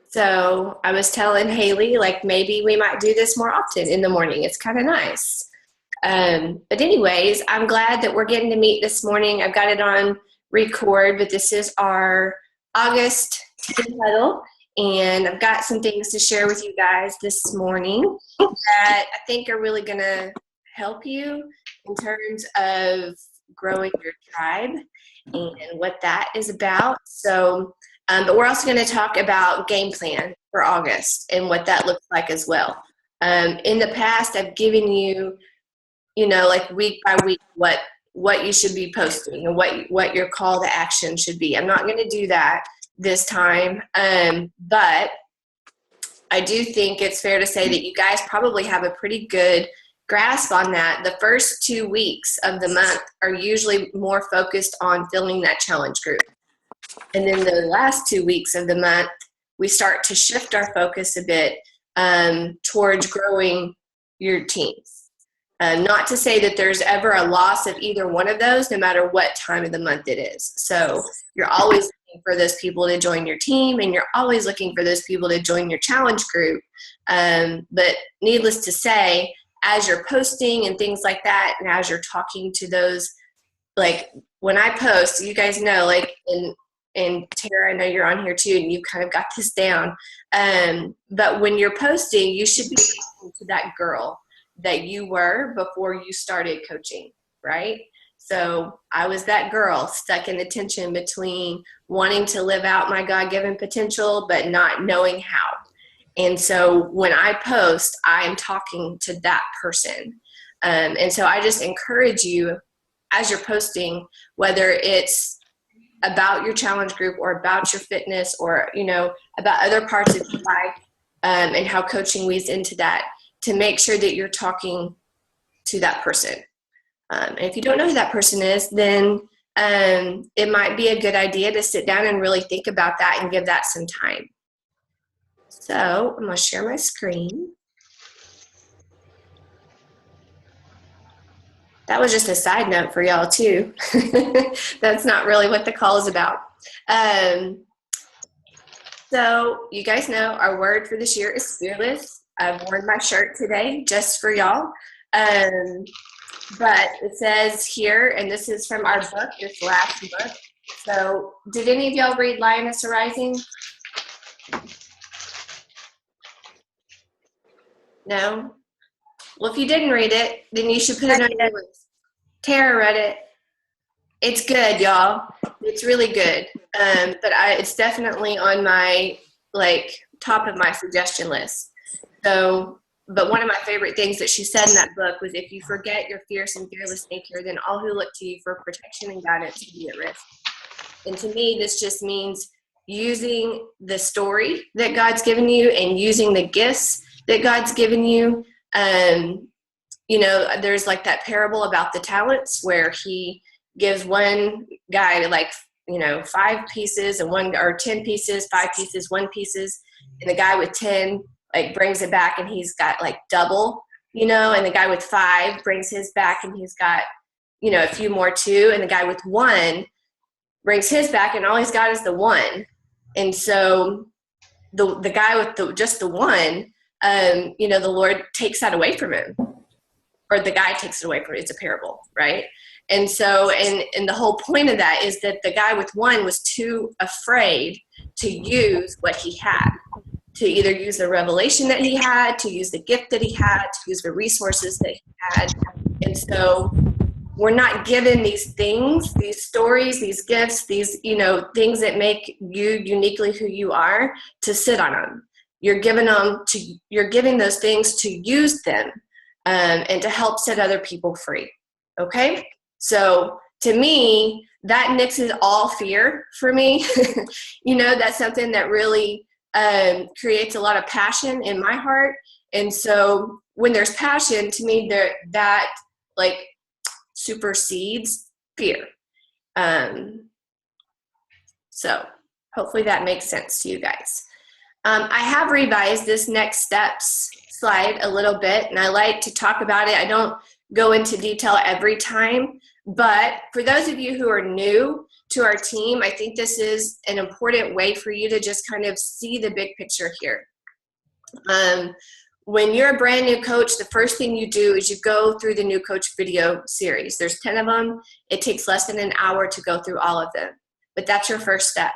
So I was telling Haley, like, maybe we might do this more often in the morning. It's kind of nice. But anyways, I'm glad that we're getting to meet this morning. I've got it on record, but this is our August TFR Huddle, and I've got some things to share with you guys this morning that I think are really going to help you in terms of growing your tribe and what that is about. So, but we're also going to talk about game plan for August and what that looks like as well. In the past, I've given you, like week by week, what you should be posting and what your call to action should be. I'm not going to do that this time, but I do think it's fair to say that you guys probably have a pretty good grasp on that. The first 2 weeks of the month are usually more focused on filling that challenge group. And then the last 2 weeks of the month, we start to shift our focus a bit towards growing your teams. Not to say that there's ever a loss of either one of those, no matter what time of the month it is. So you're always looking for those people to join your team, and you're always looking for those people to join your challenge group. But needless to say, as you're posting and things like that, and as you're talking to those, like when I post, you guys know, like and Tara, I know you're on here too, and you kind of got this down. But when you're posting, you should be talking to that girl that you were before you started coaching, right? So I was that girl stuck in the tension between wanting to live out my God-given potential, but not knowing how. And so when I post, I am talking to that person. And so I just encourage you as you're posting, whether it's about your challenge group or about your fitness or, about other parts of your life and how coaching weaves into that, to make sure that you're talking to that person. And if you don't know who that person is, then it might be a good idea to sit down and really think about that and give that some time. So I'm going to share my screen. That was just a side note for y'all too. That's not really what the call is about. So you guys know our word for this year is fearless. I've worn my shirt today just for y'all. But it says here, and this is from our book, this last book. So did any of y'all read Lioness Arising? No? Well, if you didn't read it, then you should put it on your list. Tara read it. It's good, y'all. It's really good. But it's definitely on my top of my suggestion list. So, but one of my favorite things that she said in that book was, if you forget your fierce and fearless nature, then all who look to you for protection and guidance will be at risk. And to me, this just means using the story that God's given you and using the gifts that God's given you. There's like that parable about the talents where he gives one guy 5 pieces and 10 pieces, 5 pieces, 1 pieces, and the guy with 10 brings it back and he's got double, and the guy with 5 brings his back and he's got, a few more too, and the guy with 1 brings his back and all he's got is the 1. And so the guy with just the 1, the Lord takes that away from him, or the guy takes it away from him. It's a parable, right? And so, and the whole point of that is that the guy with 1 was too afraid to use what he had, to either use the revelation that he had, to use the gift that he had, to use the resources that he had. And so we're not given these things, these stories, these gifts, these, things that make you uniquely who you are, to sit on them. You're giving those things to use them and to help set other people free. Okay? So to me, that nixes all fear for me. That's something that really creates a lot of passion in my heart. And so when there's passion, to me, that supersedes fear. So hopefully that makes sense to you guys. I have revised this next steps slide a little bit, and I like to talk about it. I don't go into detail every time. But for those of you who are new to our team, I think this is an important way for you to just kind of see the big picture here. When you're a brand new coach, the first thing you do is you go through the new coach video series. There's 10 of them. It takes less than an hour to go through all of them, but that's your first step.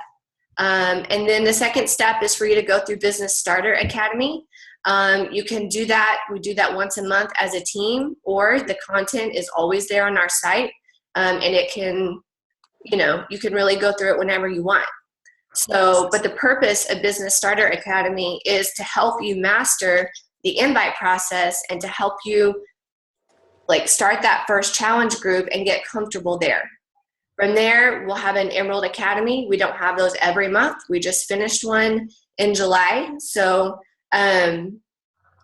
And then the second step is for you to go through Business Starter Academy. You can do that. We do that once a month as a team, or the content is always there on our site. And it can, you can really go through it whenever you want. So, but the purpose of Business Starter Academy is to help you master the invite process and to help you start that first challenge group and get comfortable there. From there, we'll have an Emerald Academy. We don't have those every month. We just finished one in July. So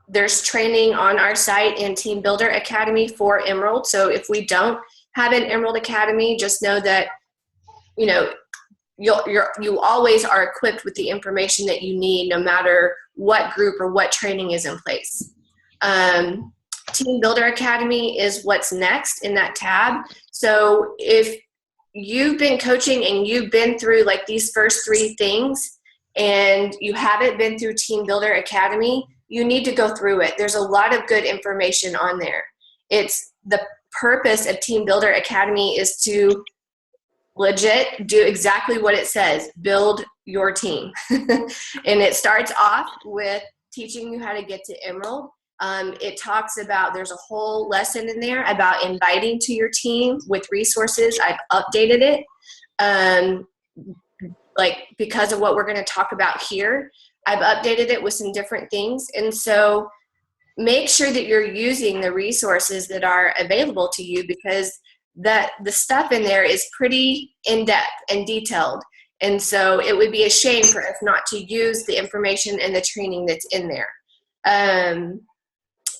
there's training on our site in Team Builder Academy for Emerald. So if we don't have an Emerald Academy, just know that, you always are equipped with the information that you need, no matter what group or what training is in place. Team Builder Academy is what's next in that tab. So if you've been coaching and you've been through these first 3 things and you haven't been through Team Builder Academy, you need to go through it. There's a lot of good information on there. It's the purpose of Team Builder Academy is to legit do exactly what it says, build your team. And it starts off with teaching you how to get to Emerald. It talks about, there's a whole lesson in there about inviting to your team with resources. I've updated it because of what we're going to talk about here. I've updated it with some different things. And so make sure that you're using the resources that are available to you, because the stuff in there is pretty in-depth and detailed. And so it would be a shame for us not to use the information and the training that's in there. And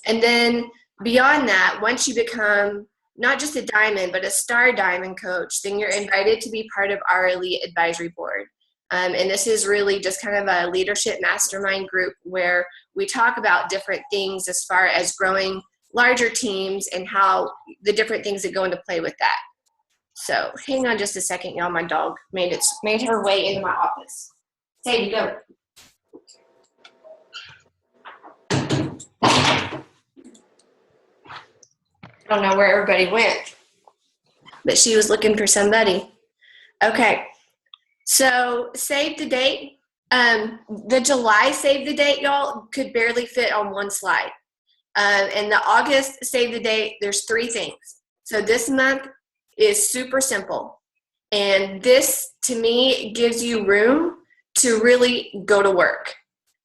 then beyond that, once you become not just a diamond, but a star diamond coach, then you're invited to be part of our elite advisory board. And this is really just kind of a leadership mastermind group where we talk about different things as far as growing larger teams and how the different things that go into play with that. So hang on just a second, y'all. My dog made her way into my office. Sadie, go. I don't know where everybody went, but she was looking for somebody. Okay, so save the date. The July save the date, y'all, could barely fit on one slide. And the August save the date, there's 3 things. So this month is super simple. And this, to me, gives you room to really go to work.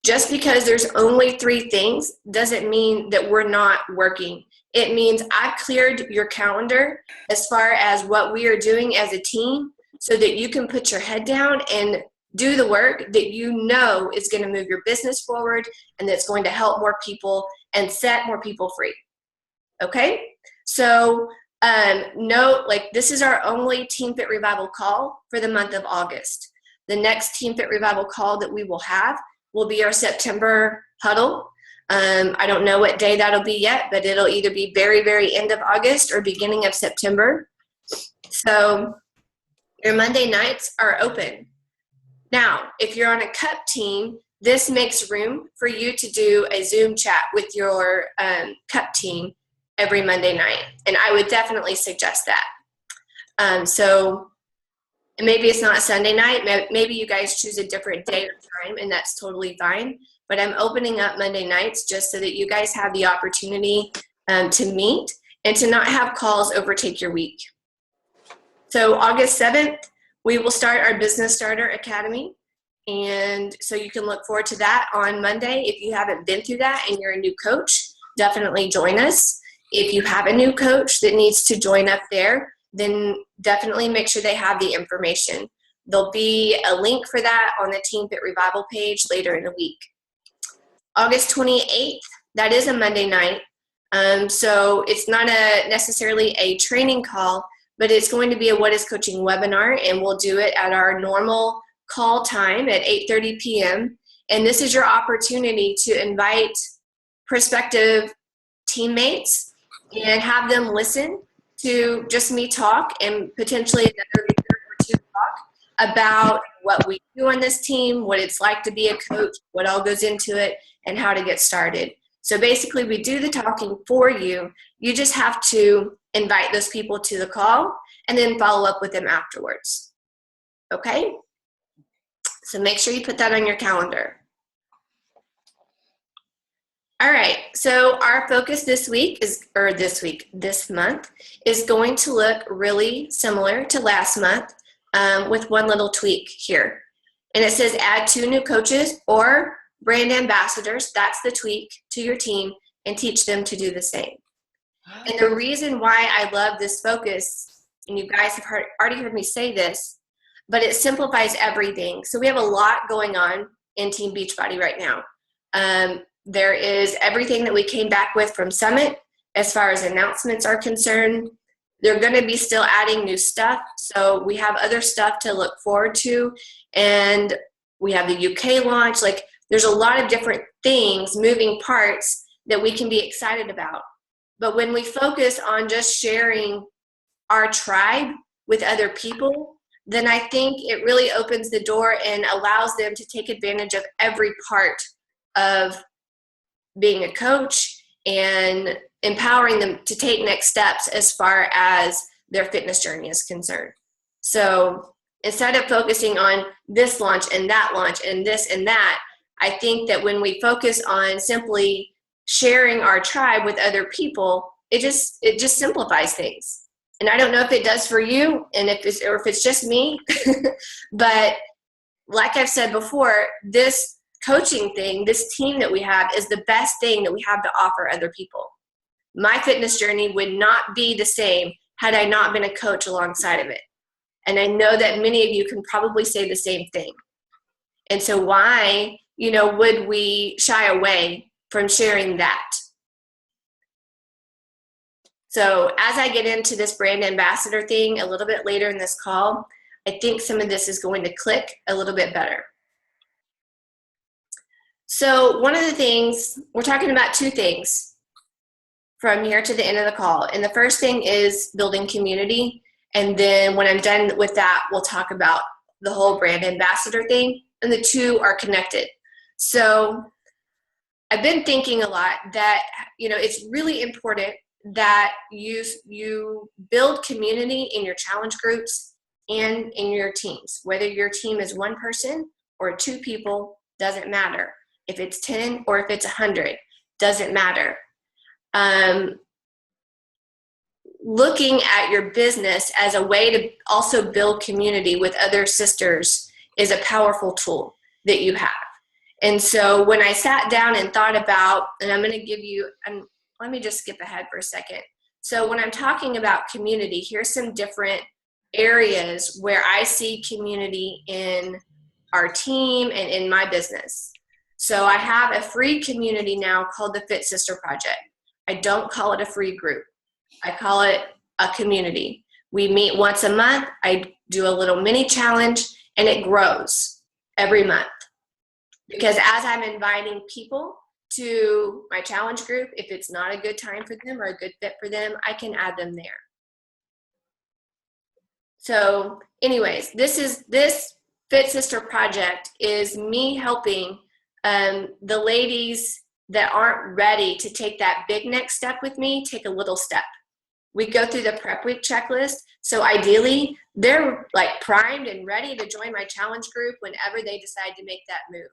Just because there's only 3 things doesn't mean that we're not working. It means I've cleared your calendar as far as what we are doing as a team so that you can put your head down and do the work that you know is going to move your business forward and that's going to help more people and set more people free. Okay? So note, this is our only Team Fit Revival call for the month of August. The next Team Fit Revival call that we will have will be our September huddle. I don't know what day that'll be yet, but it'll either be very, very end of August or beginning of September. So your Monday nights are open. Now, if you're on a cup team, this makes room for you to do a Zoom chat with your cup team every Monday night. And I would definitely suggest that. So maybe it's not Sunday night. Maybe you guys choose a different day or time, and that's totally fine. But I'm opening up Monday nights just so that you guys have the opportunity to meet and to not have calls overtake your week. So August 7th, we will start our Business Starter Academy. And so you can look forward to that on Monday. If you haven't been through that and you're a new coach, definitely join us. If you have a new coach that needs to join up there, then definitely make sure they have the information. There'll be a link for that on the Team Fit Revival page later in the week. August 28th, that is a Monday night. So it's not necessarily a training call, but it's going to be a What is Coaching webinar, and we'll do it at our normal call time at 8:30 p.m. And this is your opportunity to invite prospective teammates and have them listen to just me talk and potentially another leader or two talk about what we do on this team, what it's like to be a coach, what all goes into it, and how to get started. So basically, we do the talking for you. You just have to invite those people to the call and then follow up with them afterwards. Okay? So make sure you put that on your calendar. All right, so our focus this month is going to look really similar to last month with one little tweak here. And it says add 2 new coaches or brand ambassadors, that's the tweak, to your team and teach them to do the same. And the reason why I love this focus, and you guys have already heard me say this, but it simplifies everything. So we have a lot going on in Team Beachbody right now. There is everything that we came back with from Summit as far as announcements are concerned. They're going to be still adding new stuff, so we have other stuff to look forward to. And we have the UK launch. Like, there's a lot of different things, moving parts that we can be excited about. But when we focus on just sharing our tribe with other people, then I think it really opens the door and allows them to take advantage of every part of being a coach and empowering them to take next steps as far as their fitness journey is concerned. So instead of focusing on this launch and that launch and this and that, I think that when we focus on simply sharing our tribe with other people, it just simplifies things. And I don't know if it does for you and if it's just me, but like I've said before, this coaching thing, this team that we have is the best thing that we have to offer other people. My fitness journey would not be the same had I not been a coach alongside of it. And I know that many of you can probably say the same thing. And so why, would we shy away from sharing that? So as I get into this brand ambassador thing a little bit later in this call, I think some of this is going to click a little bit better. So one of the things, we're talking about 2 things from here to the end of the call. And the first thing is building community. And then when I'm done with that, we'll talk about the whole brand ambassador thing. And the 2 are connected. So I've been thinking a lot that, it's really important that you build community in your challenge groups and in your teams. Whether your team is 1 person or 2 people, doesn't matter. If it's 10 or if it's 100, doesn't matter. Looking at your business as a way to also build community with other sisters is a powerful tool that you have. And so when I sat down and thought about, and I'm going to give you, let me just skip ahead for a second. So when I'm talking about community, here's some different areas where I see community in our team and in my business. So I have a free community now called the Fit Sister Project. I don't call it a free group. I call it a community. We meet once a month. I do a little mini challenge, and it grows every month. Because as I'm inviting people to my challenge group, if it's not a good time for them or a good fit for them, I can add them there. So anyways, this Fit Sister Project is me helping the ladies that aren't ready to take that big next step with me take a little step. We go through the prep week checklist. So ideally, they're like primed and ready to join my challenge group whenever they decide to make that move.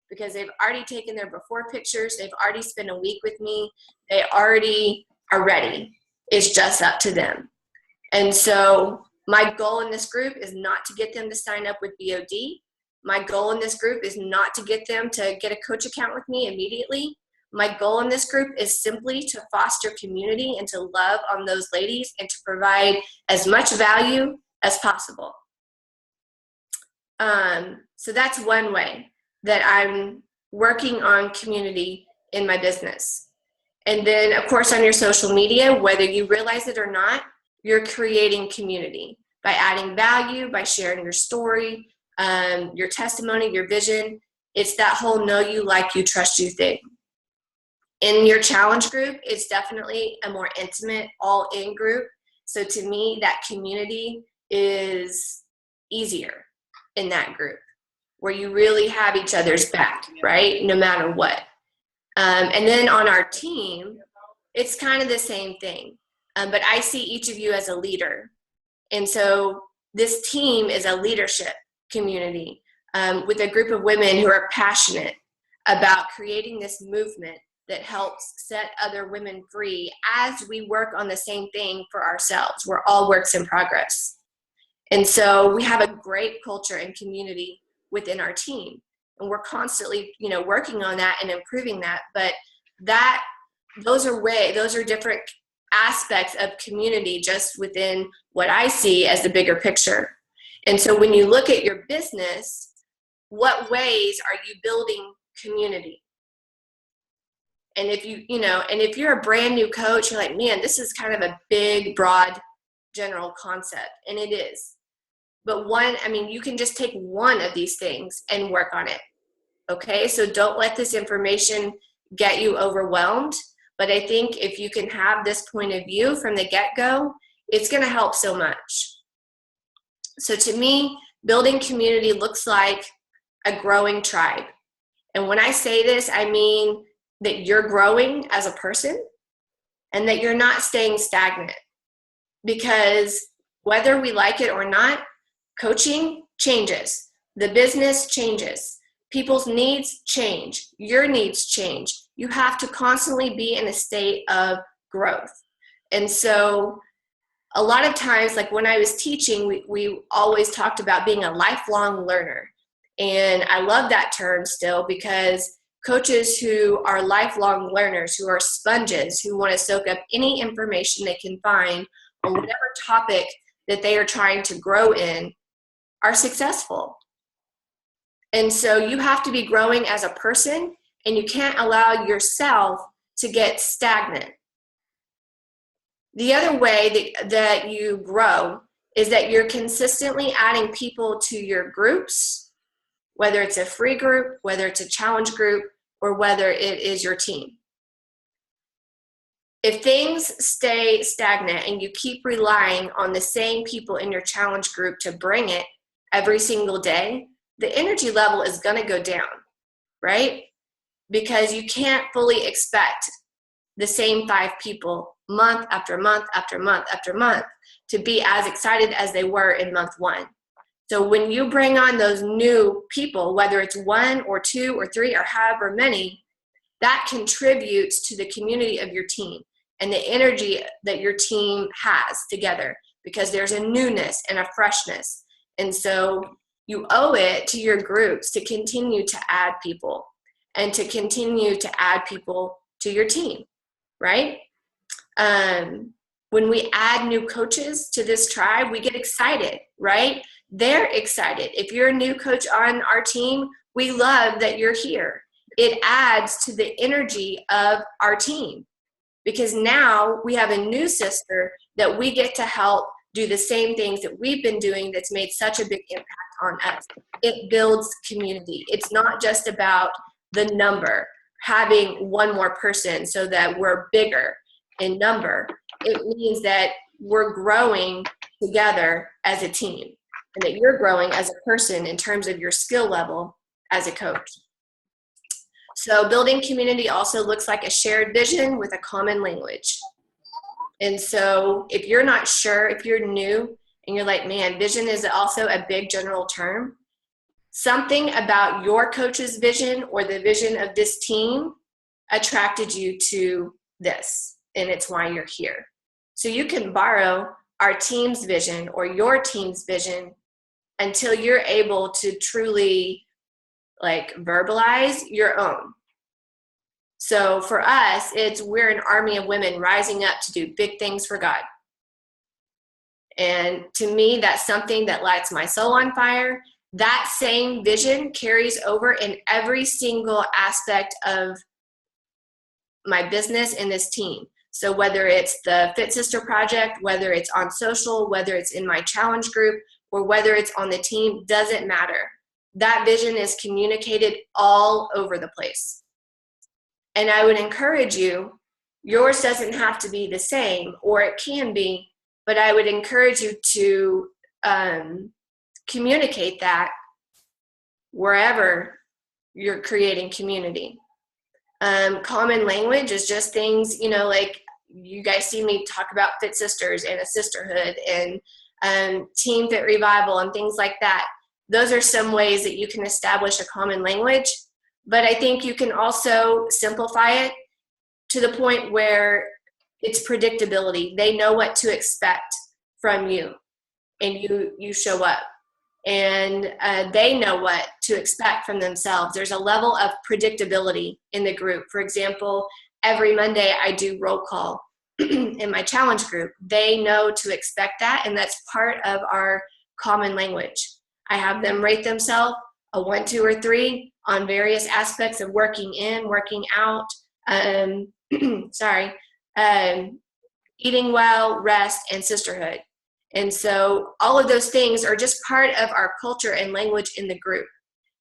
Because they've already taken their before pictures. They've already spent a week with me. They already are ready. It's just up to them. And so my goal in this group is not to get them to sign up with BOD. My goal in this group is not to get them to get a coach account with me immediately. My goal in this group is simply to foster community and to love on those ladies and to provide as much value as possible. So that's one way that I'm working on community in my business. And then, of course, on your social media, whether you realize it or not, you're creating community by adding value, by sharing your story, your testimony, your vision. It's that whole know you, like you, trust you thing. In your challenge group, it's definitely a more intimate, all-in group. So to me, that community is easier in that group, where you really have each other's back, right? No matter what. And then on our team, it's kind of the same thing. But I see each of you as a leader. And so this team is a leadership community with a group of women who are passionate about creating this movement that helps set other women free as we work on the same thing for ourselves. We're all works in progress. And so we have a great culture and community within our team. And we're constantly, working on that and improving that. But those are different aspects of community just within what I see as the bigger picture. And so when you look at your business, what ways are you building community? And if you're a brand new coach, you're like, man, this is kind of a big, broad, general concept. And it is. But you can just take one of these things and work on it. Okay, so don't let this information get you overwhelmed. But I think if you can have this point of view from the get-go, it's going to help so much. So to me, building community looks like a growing tribe. And when I say this, I mean that you're growing as a person and that you're not staying stagnant. Because whether we like it or not, coaching changes. The business changes. People's needs change. Your needs change. You have to constantly be in a state of growth. And so a lot of times, like when I was teaching, we always talked about being a lifelong learner. And I love that term still, because coaches who are lifelong learners, who are sponges, who want to soak up any information they can find on whatever topic that they are trying to grow in, are successful. And so you have to be growing as a person, and you can't allow yourself to get stagnant. The other way that you grow is that you're consistently adding people to your groups, whether it's a free group, whether it's a challenge group, or whether it is your team. If things stay stagnant and you keep relying on the same people in your challenge group to bring it every single day, the energy level is going to go down, right? Because you can't fully expect the same 5 people month after month after month after month to be as excited as they were in month 1. So when you bring on those new people, whether it's 1 or 2 or 3 or however many, that contributes to the community of your team and the energy that your team has together, because there's a newness and a freshness. And so you owe it to your groups to continue to add people and to continue to add people to your team, right? When we add new coaches to this tribe, we get excited, right? They're excited. If you're a new coach on our team, we love that you're here. It adds to the energy of our team, because now we have a new sister that we get to help do the same things that we've been doing that's made such a big impact on us. It builds community. It's not just about the number, having one more person so that we're bigger in number. It means that we're growing together as a team, and that you're growing as a person in terms of your skill level as a coach. So building community also looks like a shared vision with a common language. And so if you're not sure, if you're new and you're like, man, vision is also a big general term, something about your coach's vision or the vision of this team attracted you to this, and it's why you're here. So you can borrow our team's vision or your team's vision until you're able to truly verbalize your own. So for us, we're an army of women rising up to do big things for God. And to me, that's something that lights my soul on fire. That same vision carries over in every single aspect of my business and this team. So whether it's the Fit Sister Project, whether it's on social, whether it's in my challenge group, or whether it's on the team, doesn't matter. That vision is communicated all over the place. And I would encourage you, yours doesn't have to be the same, or it can be, but I would encourage you to communicate that wherever you're creating community. Common language is just things, like you guys see me talk about Fit Sisters and a sisterhood and Team Fit Revival and things like that. Those are some ways that you can establish a common language, but I think you can also simplify it to the point where it's predictability. They know what to expect from you, and you show up, and they know what to expect from themselves. There's a level of predictability in the group. For example, every Monday I do roll call in my challenge group. They know to expect that, and that's part of our common language. I have them rate themselves a 1, 2, or 3 on various aspects of working in, working out, eating well, rest, and sisterhood. And so all of those things are just part of our culture and language in the group.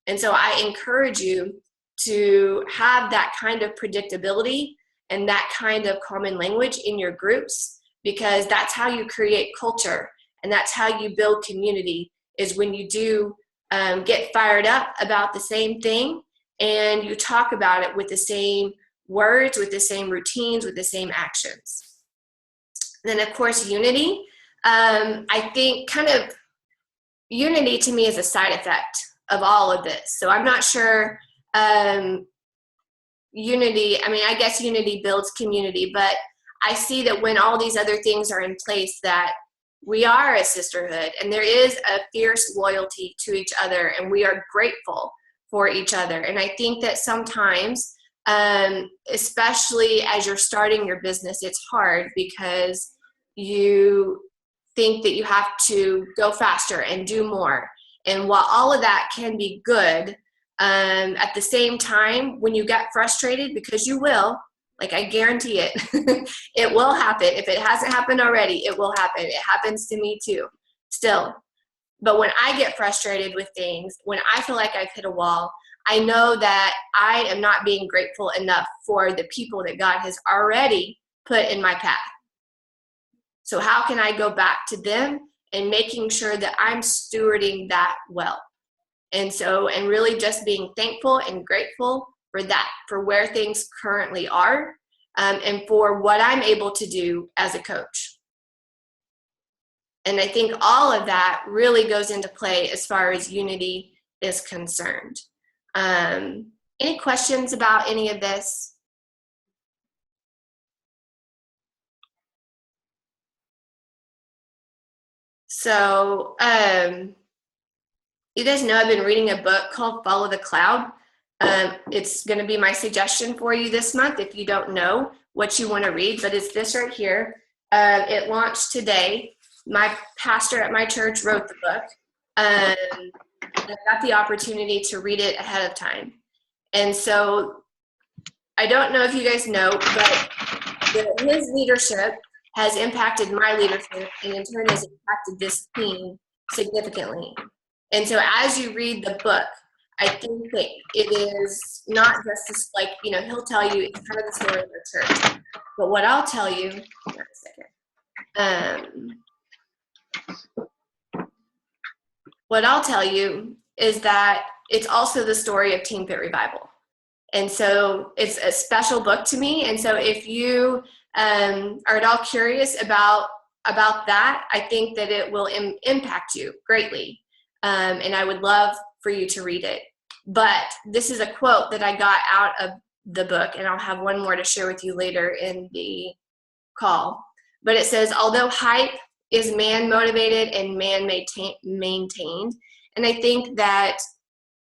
And so I encourage you to have that kind of predictability and that kind of common language in your groups, because that's how you create culture, and that's how you build community, is when you do get fired up about the same thing and you talk about it with the same words, with the same routines, with the same actions. Then, of course, unity. I think kind of unity to me is a side effect of all of this. So I'm not sure unity, I guess unity builds community, but I see that when all these other things are in place, that we are a sisterhood, and there is a fierce loyalty to each other, and we are grateful for each other. And I think that sometimes, especially as you're starting your business, it's hard because you think that you have to go faster and do more. And while all of that can be good, at the same time, when you get frustrated, because you will, like I guarantee it, it will happen. If it hasn't happened already, it will happen. It happens to me too, still. But when I get frustrated with things, when I feel like I've hit a wall, I know that I am not being grateful enough for the people that God has already put in my path. So how can I go back to them and making sure that I'm stewarding that well? And really just being thankful and grateful for that, for where things currently are, and for what I'm able to do as a coach. And I think all of that really goes into play as far as unity is concerned. Any questions about any of this? So, you guys know I've been reading a book called Follow the Cloud. It's going to be my suggestion for you this month if you don't know what you want to read, but it's this right here. It launched today. My pastor at my church wrote the book. I got the opportunity to read it ahead of time. And so I don't know if you guys know, but his leadership has impacted my leadership, and in turn has impacted this team significantly. And so as you read the book, I think that it is not just like, he'll tell you it's kind of the story of the church. But what I'll tell you, hang on a second. What I'll tell you is that it's also the story of Team Fit Revival. And so it's a special book to me. And so if you are at all curious about that, I think that it will impact you greatly. And I would love for you to read it. But this is a quote that I got out of the book, and I'll have one more to share with you later in the call. But it says, although hype is man-motivated and man-maintained, and I think that,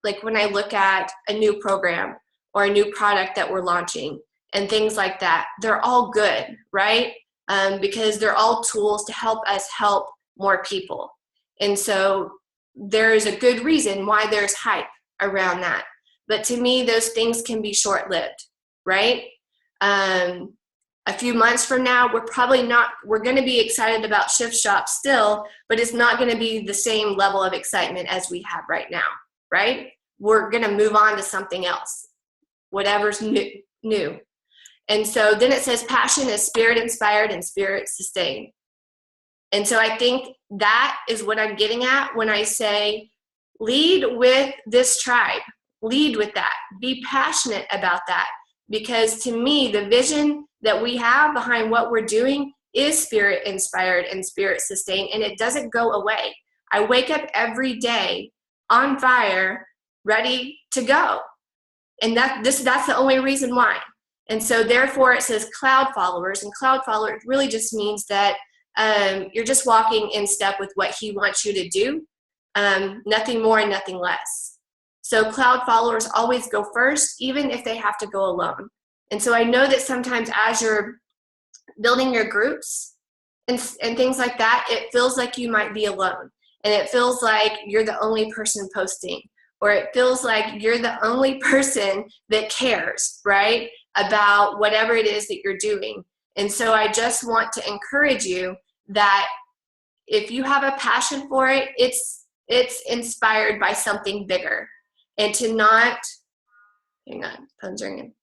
like, when I look at a new program or a new product that we're launching and things like that, they're all good, right? Because they're all tools to help us help more people. And so there's a good reason why there's hype around that. But to me, those things can be short-lived, right? A few months from now, we're going to be excited about Shift Shop still, but it's not going to be the same level of excitement as we have right now, right? We're going to move on to something else, whatever's new, new. And so then it says passion is spirit inspired and spirit sustained. And so I think that is what I'm getting at when I say lead with this tribe. Lead with that. Be passionate about that. Because to me, the vision that we have behind what we're doing is spirit inspired and spirit sustained, and it doesn't go away. I wake up every day on fire, ready to go. And that's the only reason why. And so therefore it says cloud followers, and cloud followers really just means that you're just walking in step with what he wants you to do, nothing more and nothing less. So cloud followers always go first, even if they have to go alone. And so I know that sometimes as you're building your groups and things like that, it feels like you might be alone. And it feels like you're the only person posting, or it feels like you're the only person that cares, right, about whatever it is that you're doing. And so I just want to encourage you that if you have a passion for it, it's inspired by something bigger. And to not, hang on, phone's ringing.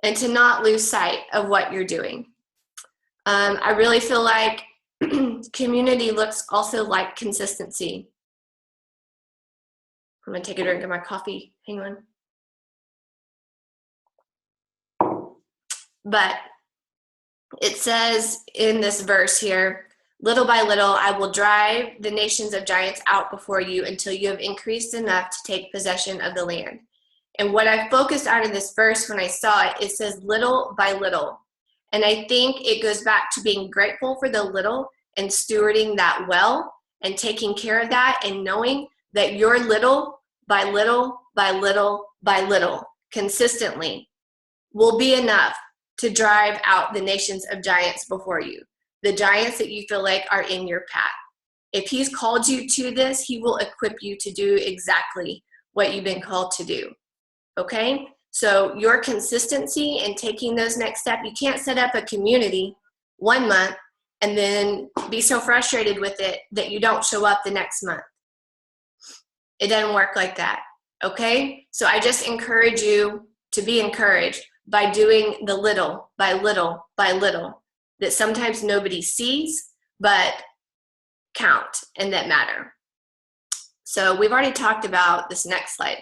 And to not lose sight of what you're doing. I really feel like community looks also like consistency. I'm gonna take a drink of my coffee, hang on. But it says in this verse here, little by little, I will drive the nations of giants out before you until you have increased enough to take possession of the land. And what I focused on in this verse when I saw it, it says little by little. And I think it goes back to being grateful for the little and stewarding that well and taking care of that and knowing that your little by little by little by little consistently will be enough to drive out the nations of giants before you, the giants that you feel like are in your path. If he's called you to this, he will equip you to do exactly what you've been called to do. Okay? So your consistency in taking those next steps, you can't set up a community 1 month and then be so frustrated with it that you don't show up the next month. It doesn't work like that. Okay? So I just encourage you to be encouraged by doing the little by little by little that sometimes nobody sees but count and that matter. So we've already talked about this next slide.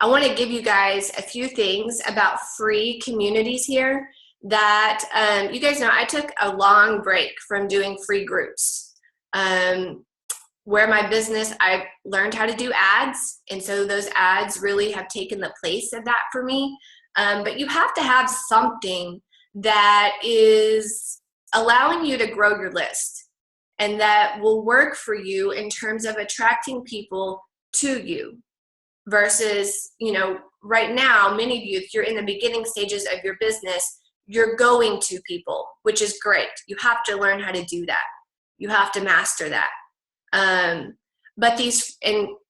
I want to give you guys a few things about free communities here that you guys know I took a long break from doing free groups. Where my business, I learned how to do ads, and so those ads really have taken the place of that for me. But you have to have something that is allowing you to grow your list and that will work for you in terms of attracting people to you versus, you know, right now, many of you, if you're in the beginning stages of your business, you're going to people, which is great. You have to learn how to do that. You have to master that. But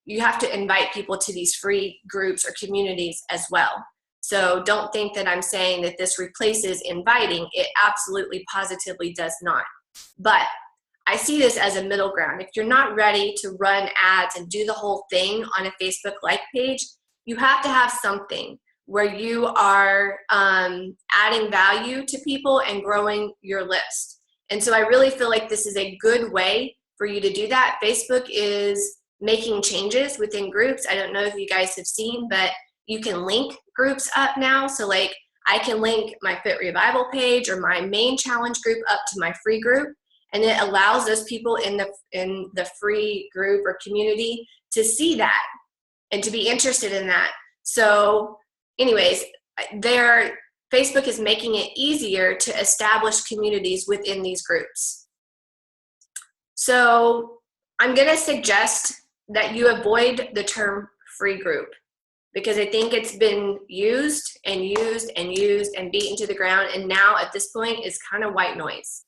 you have to invite people to these free groups or communities as well. So don't think that I'm saying that this replaces inviting. It absolutely positively does not. But I see this as a middle ground. If you're not ready to run ads and do the whole thing on a Facebook like page, you have to have something where you are adding value to people and growing your list. And so I really feel like this is a good way for you to do that. Facebook is making changes within groups. I don't know if you guys have seen, but you can link groups up now. So like I can link my Fit Revival page or my main challenge group up to my free group. And it allows those people in the free group or community to see that and to be interested in that. So anyways, Facebook is making it easier to establish communities within these groups. So I'm going to suggest that you avoid the term free group because I think it's been used and used and used and beaten to the ground. And now at this point is kind of white noise.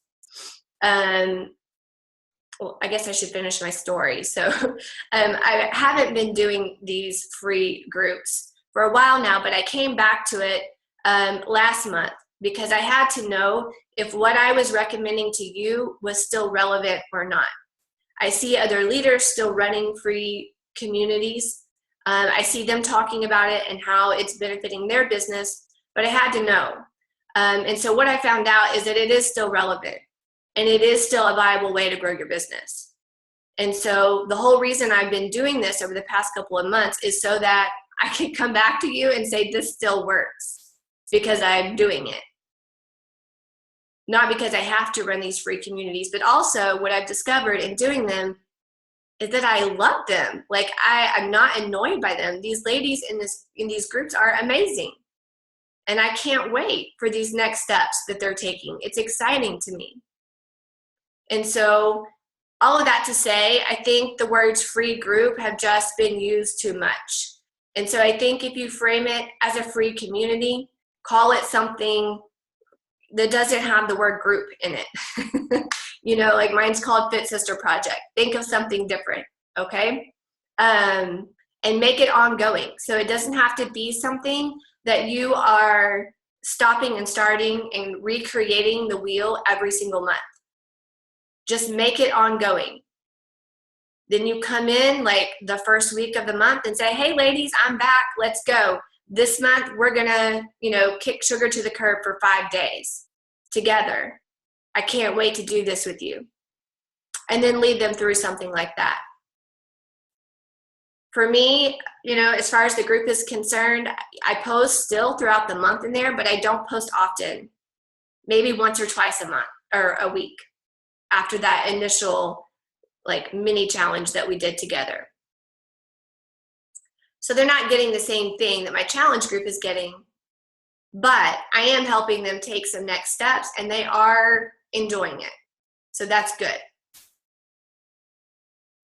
Well, I guess I should finish my story. So I haven't been doing these free groups for a while now, but I came back to it last month because I had to know if what I was recommending to you was still relevant or not. I see other leaders still running free communities, I see them talking about it and how it's benefiting their business, but I had to know. And so what I found out is that it is still relevant and it is still a viable way to grow your business. And so the whole reason I've been doing this over the past couple of months is so that I can come back to you and say this still works because I'm doing it. Not because I have to run these free communities, but also what I've discovered in doing them is that I love them. Like I'm not annoyed by them. These ladies in these groups are amazing. And I can't wait for these next steps that they're taking. It's exciting to me. And so all of that to say, I think the words free group have just been used too much. And so I think if you frame it as a free community, call it something that doesn't have the word group in it. You know, like mine's called Fit Sister Project. Think of something different, okay? And make it ongoing. So it doesn't have to be something that you are stopping and starting and recreating the wheel every single month. Just make it ongoing. Then you come in like the first week of the month and say, hey ladies, I'm back, let's go. This month we're gonna, you know, kick sugar to the curb for 5 days together. I can't wait to do this with you. And then lead them through something like that. For me, you know, as far as the group is concerned, I post still throughout the month in there, but I don't post often. Maybe once or twice a month or a week after that initial like mini challenge that we did together. So they're not getting the same thing that my challenge group is getting, but I am helping them take some next steps and they are enjoying it. So that's good.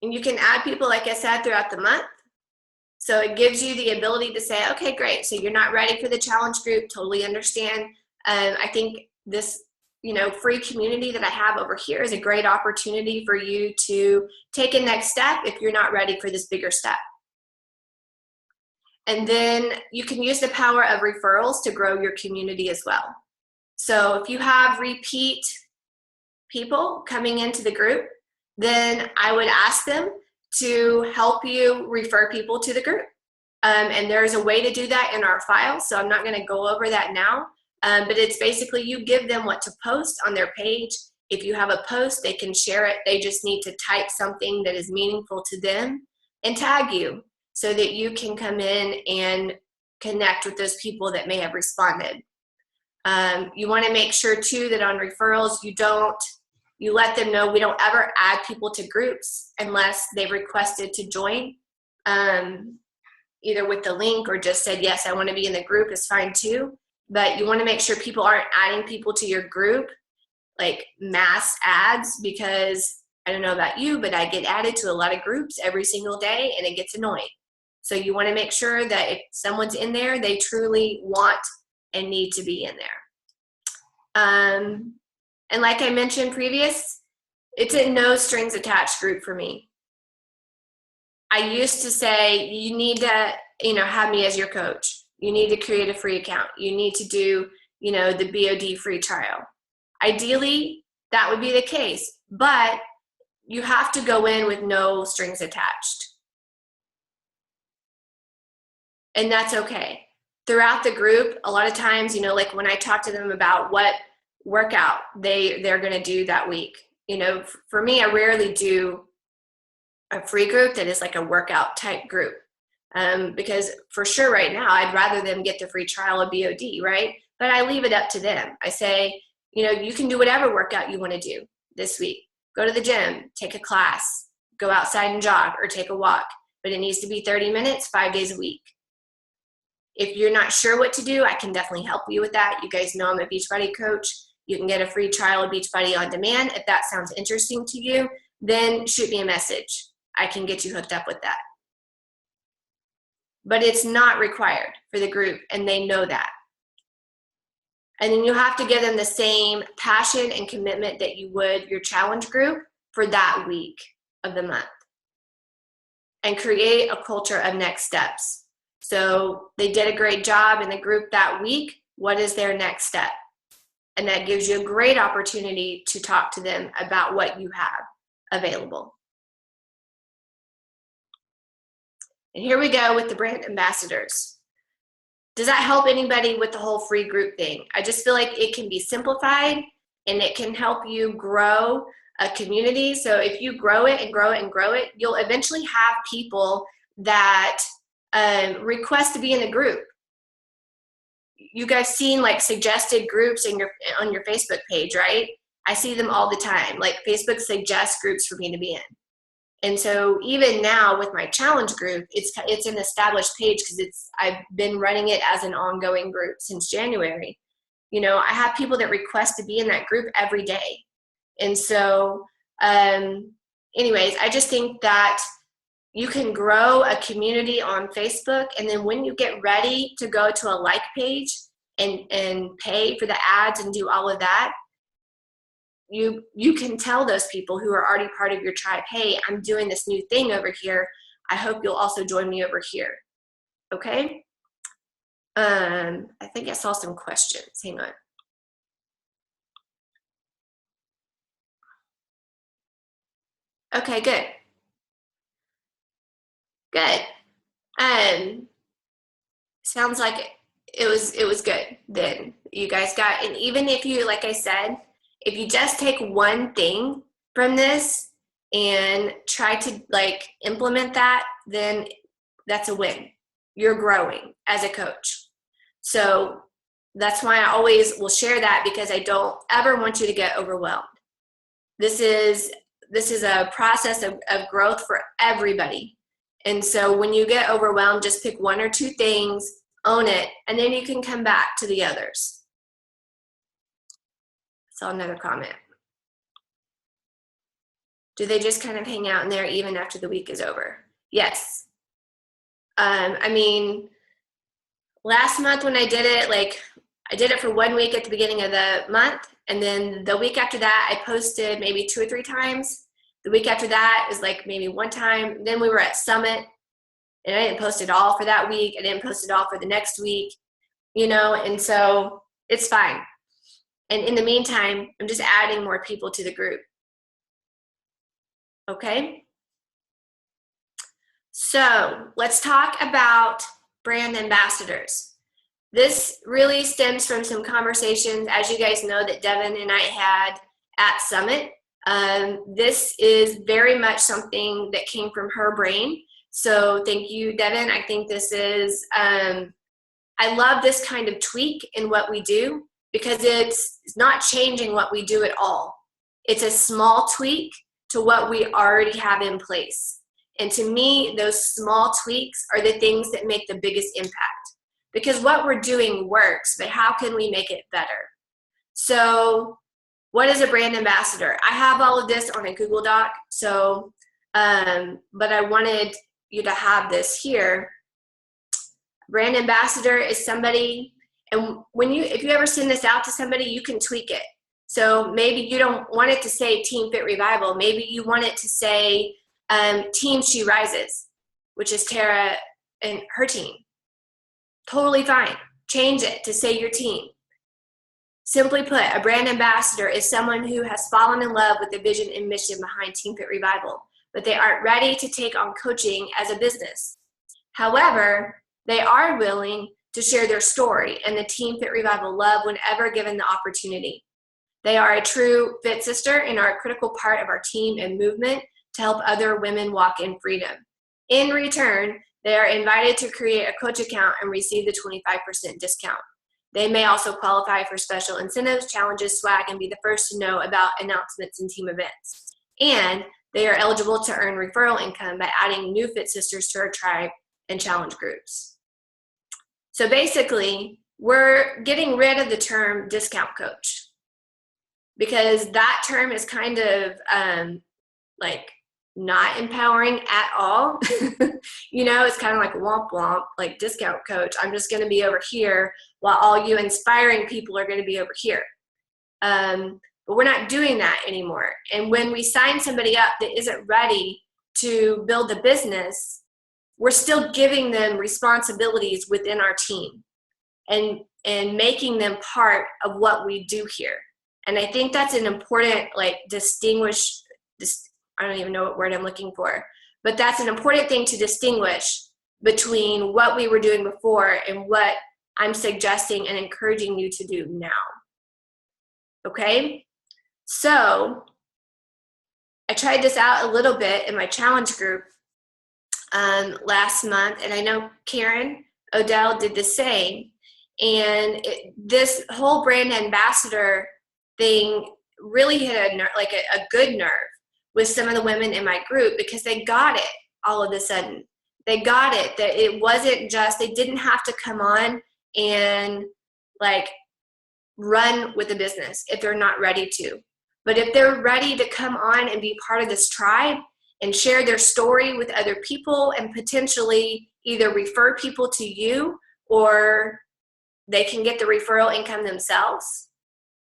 And you can add people, like I said, throughout the month. So it gives you the ability to say, okay, great. So you're not ready for the challenge group, totally understand. I think this, you know, free community that I have over here is a great opportunity for you to take a next step if you're not ready for this bigger step. And then you can use the power of referrals to grow your community as well. So if you have repeat people coming into the group, then I would ask them to help you refer people to the group. And there's a way to do that in our file, so I'm not going to go over that now. But it's basically you give them what to post on their page. If you have a post, they can share it. They just need to type something that is meaningful to them and tag you so that you can come in and connect with those people that may have responded. You want to make sure too that on referrals you let them know we don't ever add people to groups unless they requested to join, either with the link or just said, yes, I want to be in the group is fine too. But you want to make sure people aren't adding people to your group, like mass ads, because I don't know about you, but I get added to a lot of groups every single day and it gets annoying. So you want to make sure that if someone's in there, they truly want and need to be in there. And like I mentioned previous, it's a no strings attached group for me. I used to say, you need to, have me as your coach. You need to create a free account. You need to do, the BOD free trial. Ideally, that would be the case, but you have to go in with no strings attached. And that's okay. Throughout the group, a lot of times, like when I talk to them about what workout they're going to do that week, for me, I rarely do a free group that is like a workout type group. Because for sure right now, I'd rather them get the free trial of BOD, right? But I leave it up to them. I say, you can do whatever workout you want to do this week. Go to the gym, take a class, go outside and jog or take a walk, but it needs to be 30 minutes, 5 days a week. If you're not sure what to do, I can definitely help you with that. You guys know I'm a Beachbody coach. You can get a free trial of Beachbody on demand. If that sounds interesting to you, then shoot me a message. I can get you hooked up with that. But it's not required for the group, and they know that. And then you have to give them the same passion and commitment that you would your challenge group for that week of the month. And create a culture of next steps. So they did a great job in the group that week. What is their next step? And that gives you a great opportunity to talk to them about what you have available. And here we go with the brand ambassadors. Does that help anybody with the whole free group thing? I just feel like it can be simplified and it can help you grow a community. So if you grow it and grow it and grow it, you'll eventually have people that request to be in a group. You guys seen like suggested groups on your Facebook page, right? I see them all the time. Like Facebook suggests groups for me to be in. And so even now with my challenge group, it's an established page because I've been running it as an ongoing group since January. You know, I have people that request to be in that group every day. And so anyways, I just think that you can grow a community on Facebook, and then when you get ready to go to a like page and pay for the ads and do all of that, you can tell those people who are already part of your tribe, hey, I'm doing this new thing over here. I hope you'll also join me over here. Okay? I think I saw some questions. Hang on. Okay, good. Good. Sounds like it was good then. You guys got, and even if you, like I said, if you just take one thing from this and try to like implement that, then that's a win. You're growing as a coach. So that's why I always will share that, because I don't ever want you to get overwhelmed. This is a process of growth for everybody. And so when you get overwhelmed, just pick one or two things, own it, and then you can come back to the others. Saw another comment. Do they just kind of hang out in there even after the week is over? Yes. I mean, last month when I did it, like I did it for 1 week at the beginning of the month, and then the week after that I posted maybe 2 or 3 times. The week after that is like maybe 1 time. Then we were at Summit, and I didn't post it all for that week. I didn't post it all for the next week, you know, and so it's fine. And in the meantime, I'm just adding more people to the group. Okay? So let's talk about brand ambassadors. This really stems from some conversations, as you guys know, that Devin and I had at Summit. This is very much something that came from her brain. So thank you, Devin. I think this is, I love this kind of tweak in what we do, because it's not changing what we do at all. It's a small tweak to what we already have in place. And to me, those small tweaks are the things that make the biggest impact. Because what we're doing works, but how can we make it better? So what is a brand ambassador? I have all of this on a Google Doc, so, but I wanted you to have this here. Brand ambassador is somebody, and if you ever send this out to somebody, you can tweak it. So maybe you don't want it to say Team Fit Revival. Maybe you want it to say Team She Rises, which is Tara and her team. Totally fine. Change it to say your team. Simply put, a brand ambassador is someone who has fallen in love with the vision and mission behind Team Fit Revival, but they aren't ready to take on coaching as a business. However, they are willing to share their story and the Team Fit Revival love whenever given the opportunity. They are a true fit sister and are a critical part of our team and movement to help other women walk in freedom. In return, they are invited to create a coach account and receive the 25% discount. They may also qualify for special incentives, challenges, swag, and be the first to know about announcements and team events. And they are eligible to earn referral income by adding new Fit Sisters to our tribe and challenge groups. So basically, we're getting rid of the term discount coach, because that term is kind of like not empowering at all. You know, it's kind of like womp womp, like discount coach. I'm just going to be over here while all you inspiring people are going to be over here. But we're not doing that anymore. And when we sign somebody up that isn't ready to build a business, we're still giving them responsibilities within our team and making them part of what we do here. And I think that's an important, like, I don't even know what word I'm looking for, but that's an important thing to distinguish between what we were doing before and what I'm suggesting and encouraging you to do now. Okay? So I tried this out a little bit in my challenge group last month, and I know Karen Odell did the same. And this whole brand ambassador thing really hit a good nerve with some of the women in my group, because they got it all of a sudden. They got it, that it wasn't just, they didn't have to come on and like run with the business if they're not ready to. But if they're ready to come on and be part of this tribe and share their story with other people and potentially either refer people to you or they can get the referral income themselves,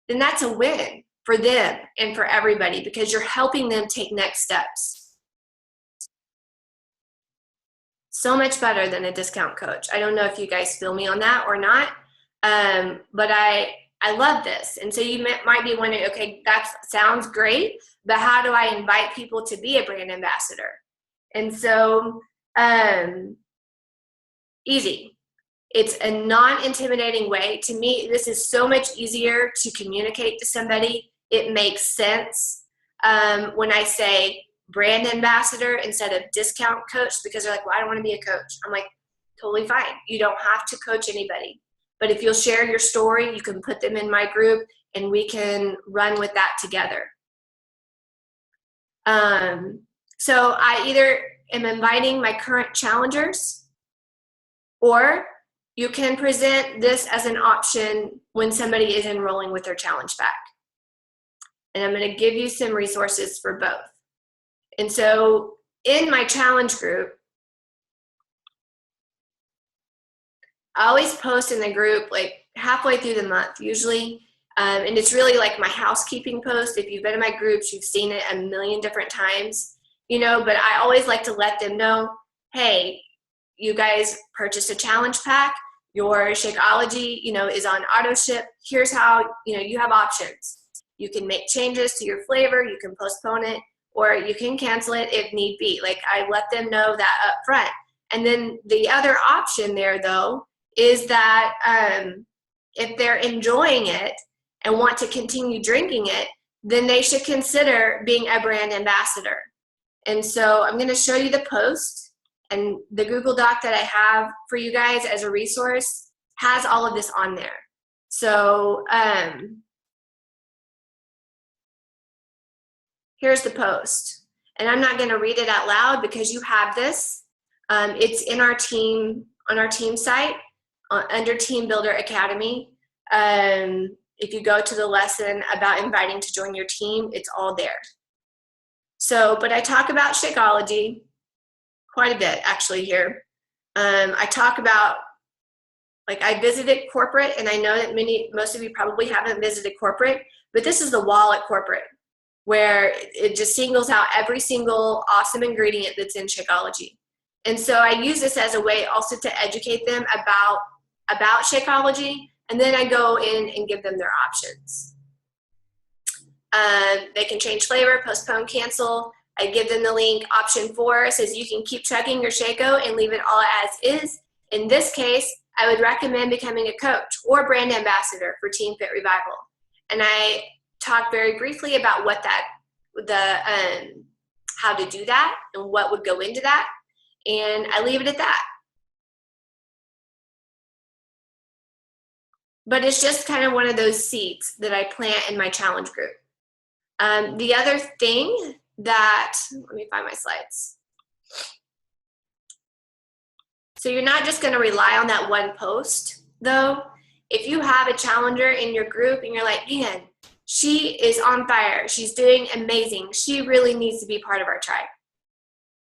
then that's a win for them and for everybody, because you're helping them take next steps. So much better than a discount coach. I don't know if you guys feel me on that or not, but I love this. And so you might be wondering, okay, that sounds great, but how do I invite people to be a brand ambassador? And so, easy. It's a non-intimidating way. To me, this is so much easier to communicate to somebody. It makes sense when I say brand ambassador instead of discount coach, because they're like, well, I don't want to be a coach. I'm like, totally fine. You don't have to coach anybody. But if you'll share your story, you can put them in my group and we can run with that together. So I either am inviting my current challengers, or you can present this as an option when somebody is enrolling with their challenge pack. And I'm going to give you some resources for both. And so in my challenge group, I always post in the group like halfway through the month usually. And it's really like my housekeeping post. If you've been in my groups, you've seen it a million different times, you know, but I always like to let them know, hey, you guys purchased a challenge pack. Your Shakeology, you know, is on auto ship. Here's how, you know, you have options. You can make changes to your flavor. You can postpone it, or you can cancel it if need be. Like, I let them know that up front. And then the other option there, though, is that if they're enjoying it and want to continue drinking it, then they should consider being a brand ambassador. And so I'm going to show you the post. And the Google Doc that I have for you guys as a resource has all of this on there. So here's the post. And I'm not going to read it out loud because you have this. It's in our team, on our team site, under Team Builder Academy. If you go to the lesson about inviting to join your team, it's all there. So, but I talk about Shakeology quite a bit actually here. I talk about, like, I visited corporate, and I know that most of you probably haven't visited corporate, but this is the wall at corporate, where it just singles out every single awesome ingredient that's in Shakeology. And so I use this as a way also to educate them about Shakeology, and then I go in and give them their options. They can change flavor, postpone, cancel. I give them the link. Option 4 says you can keep chugging your Shako and leave it all as is. In this case, I would recommend becoming a coach or brand ambassador for Team Fit Revival. And I talk very briefly about what how to do that and what would go into that. And I leave it at that. But it's just kind of one of those seeds that I plant in my challenge group. The other thing that, let me find my slides. So you're not just going to rely on that one post, though. If you have a challenger in your group and you're like, man, she is on fire, she's doing amazing, she really needs to be part of our tribe.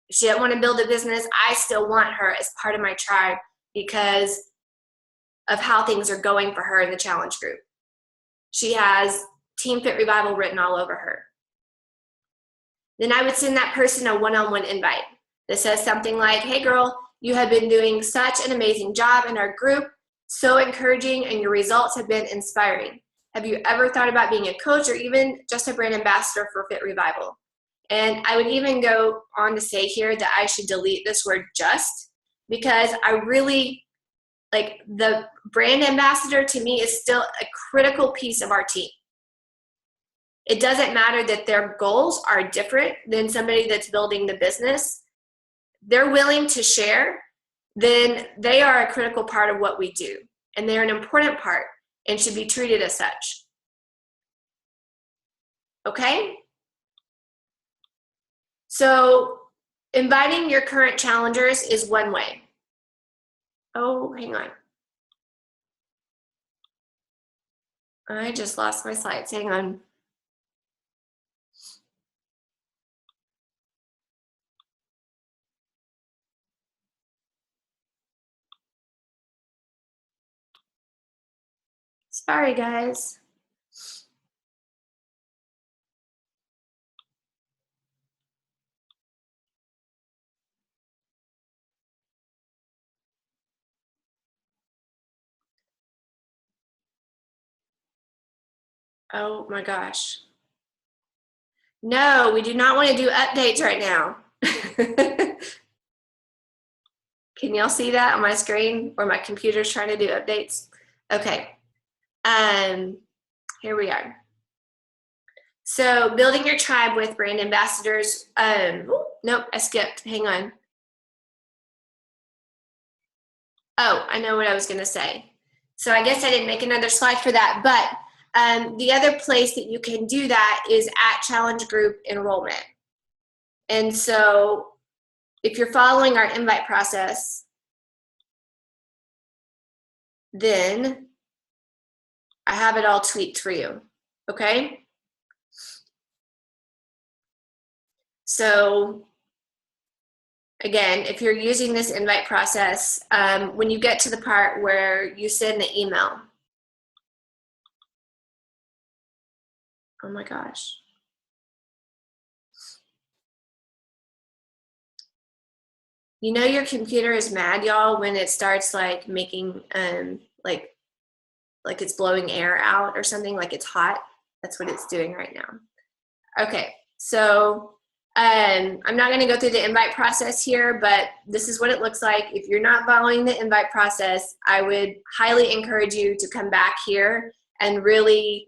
If she doesn't want to build a business, I still want her as part of my tribe because of how things are going for her in the challenge group. She has Team Fit Revival written all over her. Then I would send that person a one-on-one invite that says something like, hey girl, you have been doing such an amazing job in our group, so encouraging, and your results have been inspiring. Have you ever thought about being a coach or even just a brand ambassador for Fit Revival? And I would even go on to say here that I should delete this word just, because I really, like, the brand ambassador to me is still a critical piece of our team. It doesn't matter that their goals are different than somebody that's building the business. They're willing to share, then they are a critical part of what we do. And they're an important part and should be treated as such. Okay? So inviting your current challengers is one way. Oh, hang on. I just lost my slides. Hang on. Sorry, guys. Oh my gosh. No, we do not want to do updates right now. Can y'all see that on my screen where my computer's trying to do updates? Okay. Here we are. So building your tribe with brand ambassadors. Nope, I skipped. Hang on. Oh, I know what I was going to say. So I guess I didn't make another slide for that, but the other place that you can do that is at challenge group enrollment. And so if you're following our invite process, then I have it all tweaked for you, okay? So again, if you're using this invite process, when you get to the part where you send the email, oh my gosh. You know your computer is mad, y'all, when it starts like making, like it's blowing air out or something, like it's hot. That's what it's doing right now. Okay, so I'm not going to go through the invite process here, but this is what it looks like. If you're not following the invite process, I would highly encourage you to come back here and really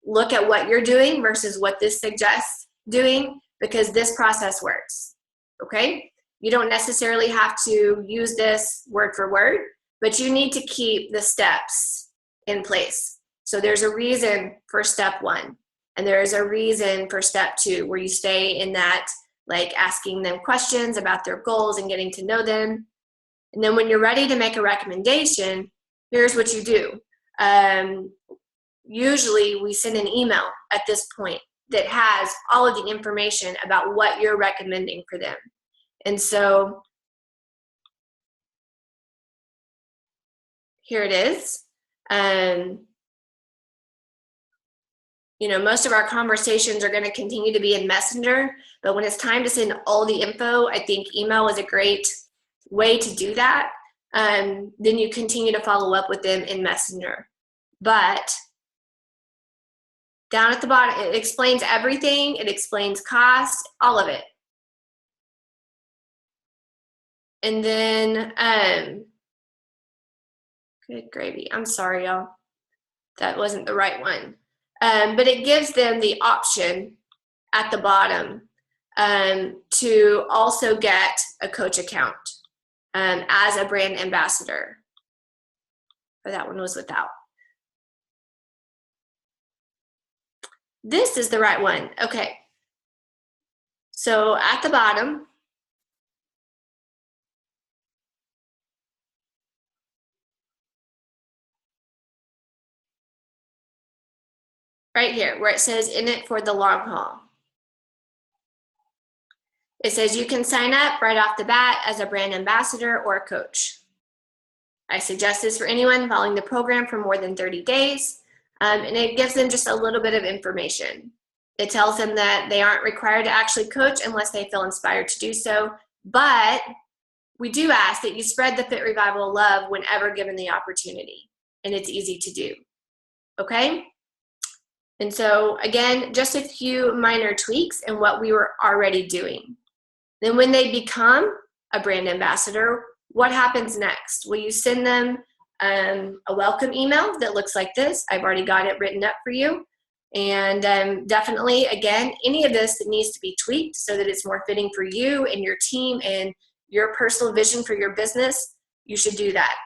look at what you're doing versus what this suggests doing, because this process works, okay? You don't necessarily have to use this word for word, but you need to keep the steps in place. So there's a reason for step 1. And there is a reason for step 2, where you stay in that, like asking them questions about their goals and getting to know them. And then when you're ready to make a recommendation, here's what you do. Usually we send an email at this point that has all of the information about what you're recommending for them. And so here it is. You know, most of our conversations are going to continue to be in Messenger, but when it's time to send all the info, I think email is a great way to do that. Then you continue to follow up with them in Messenger. But down at the bottom, it explains everything. It explains cost, all of it. And then, good gravy. I'm sorry, y'all. That wasn't the right one. But it gives them the option at the bottom to also get a coach account as a brand ambassador. Or that one was without. This is the right one. Okay. So at the bottom, right here, where it says in it for the long haul. It says you can sign up right off the bat as a brand ambassador or a coach. I suggest this for anyone following the program for more than 30 days. And it gives them just a little bit of information. It tells them that they aren't required to actually coach unless they feel inspired to do so. But we do ask that you spread the Fit Revival love whenever given the opportunity. And it's easy to do. Okay? And so, again, just a few minor tweaks in what we were already doing. Then when they become a brand ambassador, what happens next? Well, you send them a welcome email that looks like this. I've already got it written up for you. And definitely, again, any of this that needs to be tweaked so that it's more fitting for you and your team and your personal vision for your business, you should do that.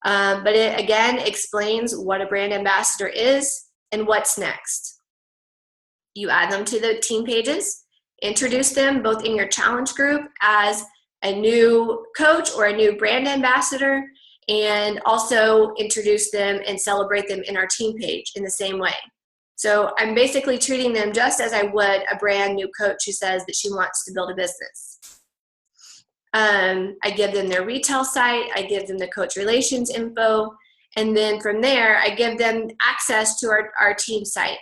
But it, again, explains what a brand ambassador is and what's next. You add them to the team pages, introduce them both in your challenge group as a new coach or a new brand ambassador, and also introduce them and celebrate them in our team page in the same way. So I'm basically treating them just as I would a brand new coach who says that she wants to build a business. I give them their retail site, I give them the coach relations info, and then from there, I give them access to our team site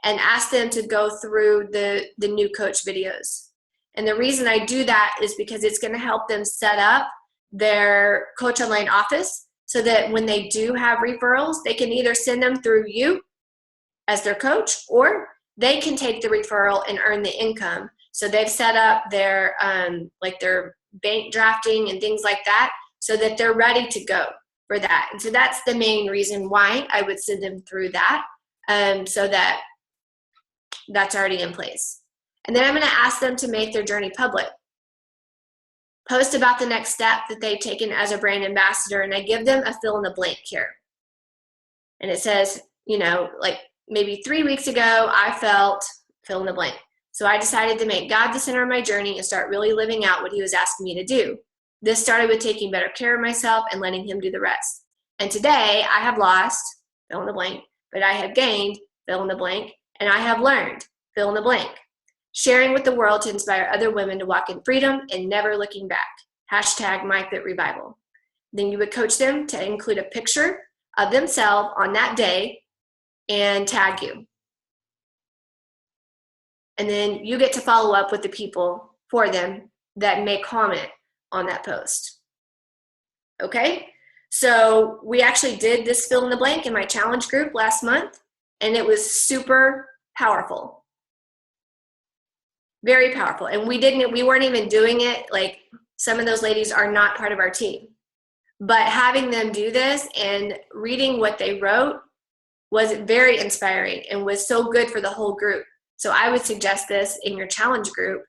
and ask them to go through the new coach videos. And the reason I do that is because it's gonna help them set up their coach online office so that when they do have referrals, they can either send them through you as their coach, or they can take the referral and earn the income. So they've set up their like their bank drafting and things like that so that they're ready to go for that. And so that's the main reason why I would send them through that, so that that's already in place. And then I'm going to ask them to make their journey public. Post about the next step that they've taken as a brand ambassador, and I give them a fill in the blank here. And it says, you know, like maybe 3 weeks ago, I felt fill in the blank. So I decided to make God the center of my journey and start really living out what he was asking me to do. This started with taking better care of myself and letting him do the rest. And today I have lost, fill in the blank, but I have gained, fill in the blank, and I have learned, fill in the blank. Sharing with the world to inspire other women to walk in freedom and never looking back. Hashtag MyFitRevival. Then you would coach them to include a picture of themselves on that day and tag you. And then you get to follow up with the people for them that may comment on that post. Okay? So we actually did this fill in the blank in my challenge group last month, and it was super powerful. Very powerful. And we weren't even doing it, like some of those ladies are not part of our team. But having them do this and reading what they wrote was very inspiring and was so good for the whole group. So I would suggest this in your challenge group,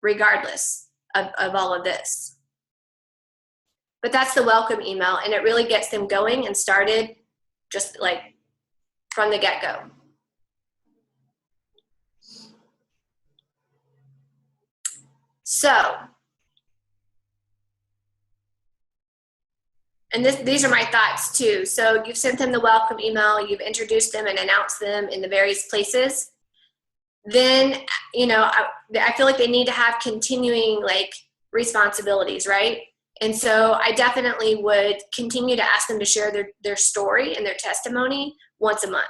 regardless of all of this. But that's the welcome email, and it really gets them going and started just like from the get-go. So, and these are my thoughts too. So you've sent them the welcome email, you've introduced them and announced them in the various places. Then, you know, I feel like they need to have continuing like responsibilities, right? And so I definitely would continue to ask them to share their story and their testimony once a month.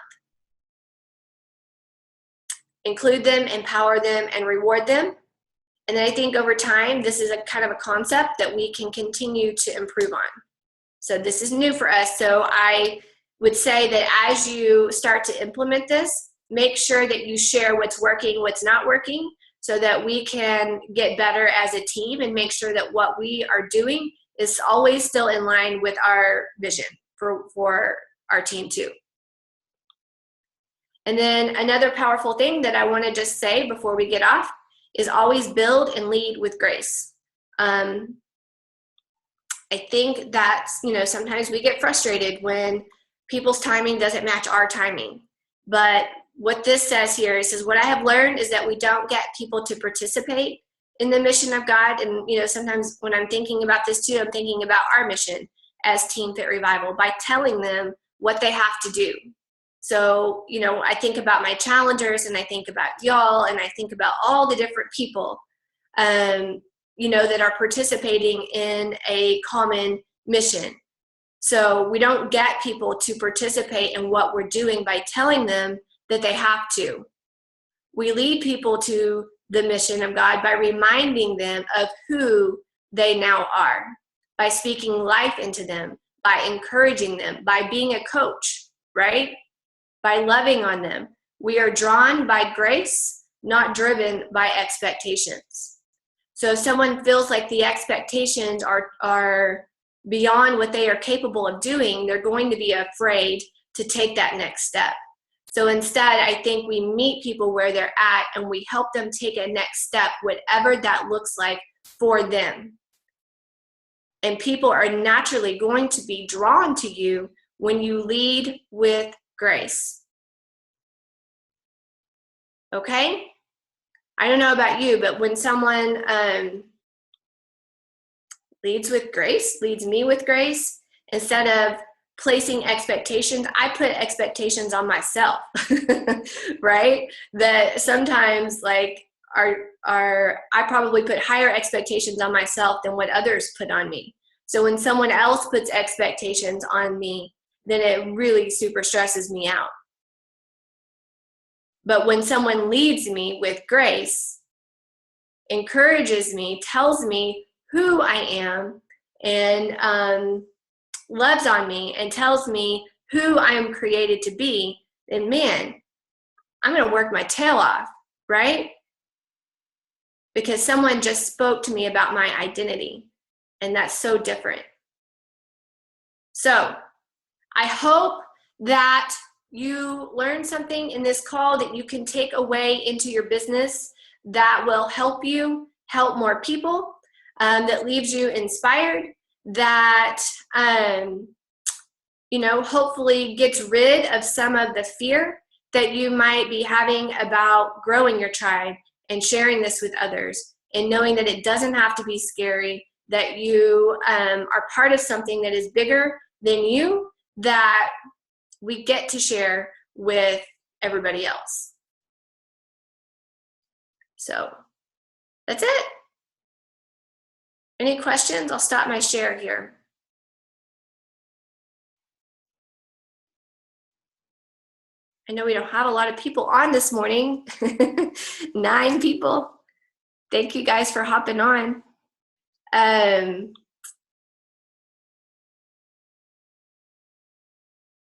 Include them, empower them, and reward them. And then I think over time, this is a kind of a concept that we can continue to improve on. So this is new for us. So I would say that as you start to implement this, make sure that you share what's working, what's not working, so that we can get better as a team and make sure that what we are doing is always still in line with our vision for our team too. And then another powerful thing that I want to just say before we get off is always build and lead with grace. I think that, you know, sometimes we get frustrated when people's timing doesn't match our timing. But what this says here, it says, what I have learned is that we don't get people to participate in the mission of God. And, you know, sometimes when I'm thinking about this too, I'm thinking about our mission as Team Fit Revival by telling them what they have to do. So, you know, I think about my challengers and I think about y'all and I think about all the different people, you know, that are participating in a common mission. So we don't get people to participate in what we're doing by telling them that they have to. We lead people to the mission of God by reminding them of who they now are, by speaking life into them, by encouraging them, by being a coach, right? By loving on them. We are drawn by grace, not driven by expectations. So if someone feels like the expectations are beyond what they are capable of doing, they're going to be afraid to take that next step. So instead, I think we meet people where they're at and we help them take a next step, whatever that looks like for them. And people are naturally going to be drawn to you when you lead with grace. Okay? I don't know about you, but when someone leads with grace, leads me with grace, instead of placing expectations, I put expectations on myself, right? That sometimes like I probably put higher expectations on myself than what others put on me. So when someone else puts expectations on me, then it really super stresses me out. But when someone leads me with grace, encourages me, tells me who I am, and loves on me and tells me who I am created to be, then man, I'm going to work my tail off, right? Because someone just spoke to me about my identity, and that's so different. So I hope that you learned something in this call that you can take away into your business that will help you help more people, that leaves you inspired, that hopefully gets rid of some of the fear that you might be having about growing your tribe and sharing this with others, and knowing that it doesn't have to be scary, that you are part of something that is bigger than you, that we get to share with everybody else. So that's it. Any questions? I'll stop my share here. I know we don't have a lot of people on this morning. 9 people. Thank you guys for hopping on.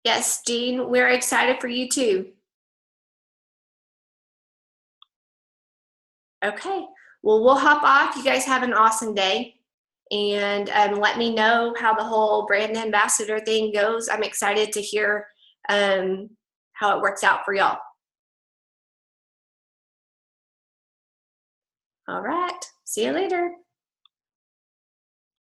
Yes, Jean, we're excited for you too. Okay, well, we'll hop off. You guys have an awesome day. And let me know how the whole brand ambassador thing goes. I'm excited to hear how it works out for y'all. All right, see you later.